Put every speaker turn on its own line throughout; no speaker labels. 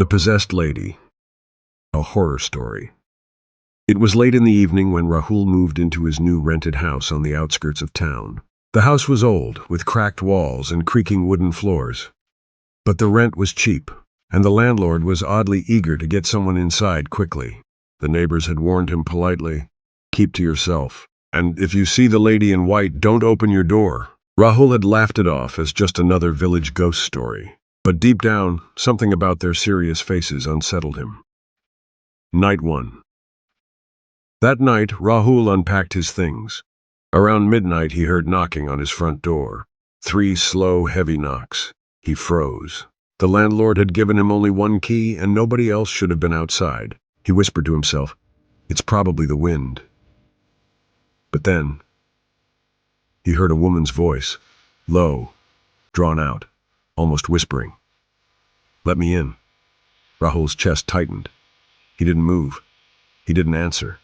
The Possessed Lady, a horror story. It was late in the evening when Rahul moved into his new rented house on the outskirts of town. The house was old, with cracked walls and creaking wooden floors. But the rent was cheap, and the landlord was oddly eager to get someone inside quickly. The neighbors had warned him politely, "Keep to yourself, and if you see the lady in white, don't open your door." Rahul had laughed it off as just another village ghost story. But deep down, something about their serious faces unsettled him. Night 1. That night, Rahul unpacked his things. Around midnight, he heard knocking on his front door. 3 slow, heavy knocks. He froze. The landlord had given him only one key, and nobody else should have been outside. He whispered to himself, "It's probably the wind." But then, he heard a woman's voice, low, drawn out, almost whispering. "Let me in." Rahul's chest tightened. He didn't move. He didn't answer.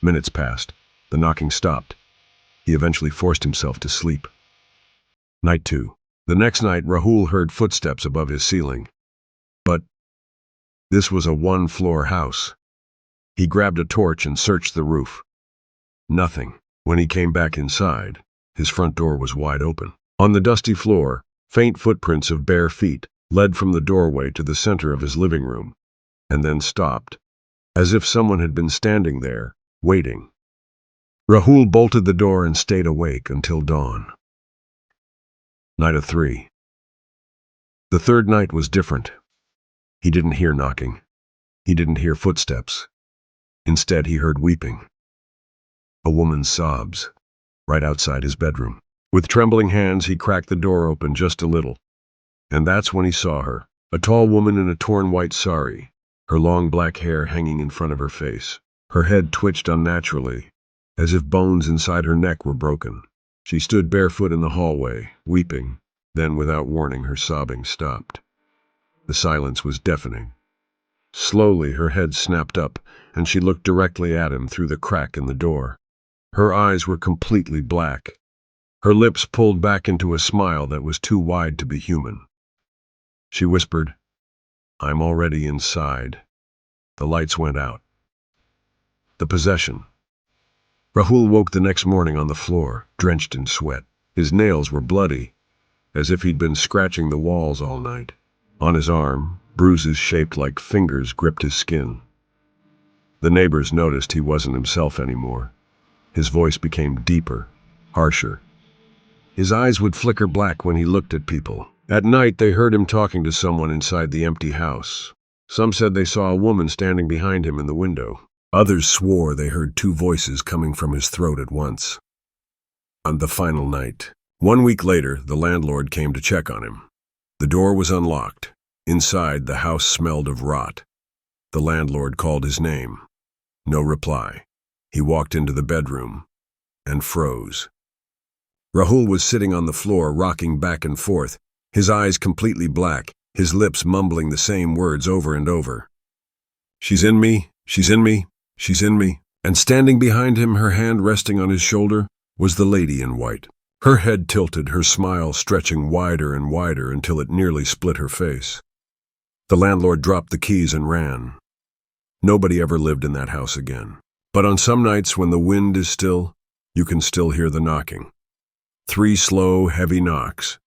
Minutes passed. The knocking stopped. He eventually forced himself to sleep. Night 2. The next night, Rahul heard footsteps above his ceiling. But this was a one-floor house. He grabbed a torch and searched the roof. Nothing. When he came back inside, his front door was wide open. On the dusty floor, faint footprints of bare feet led from the doorway to the center of his living room, and then stopped, as if someone had been standing there, waiting. Rahul bolted the door and stayed awake until dawn. Night of 3. The third night was different. He didn't hear knocking. He didn't hear footsteps. Instead, he heard weeping. A woman's sobs, right outside his bedroom. With trembling hands, he cracked the door open just a little. And that's when he saw her, a tall woman in a torn white sari, her long black hair hanging in front of her face. Her head twitched unnaturally, as if bones inside her neck were broken. She stood barefoot in the hallway, weeping. Then, without warning, her sobbing stopped. The silence was deafening. Slowly, her head snapped up, and she looked directly at him through the crack in the door. Her eyes were completely black. Her lips pulled back into a smile that was too wide to be human. She whispered, "I'm already inside." The lights went out. The possession. Rahul woke the next morning on the floor, drenched in sweat. His nails were bloody, as if he'd been scratching the walls all night. On his arm, bruises shaped like fingers gripped his skin. The neighbors noticed he wasn't himself anymore. His voice became deeper, harsher. His eyes would flicker black when he looked at people. At night, they heard him talking to someone inside the empty house. Some said they saw a woman standing behind him in the window. Others swore they heard 2 voices coming from his throat at once. On the final night, 1 week later, the landlord came to check on him. The door was unlocked. Inside, the house smelled of rot. The landlord called his name. No reply. He walked into the bedroom and froze. Rahul was sitting on the floor, rocking back and forth, his eyes completely black, his lips mumbling the same words over and over. "She's in me, she's in me, she's in me." And standing behind him, her hand resting on his shoulder, was the lady in white. Her head tilted, her smile stretching wider and wider until it nearly split her face. The landlord dropped the keys and ran. Nobody ever lived in that house again. But on some nights when the wind is still, you can still hear the knocking. 3 slow, heavy knocks,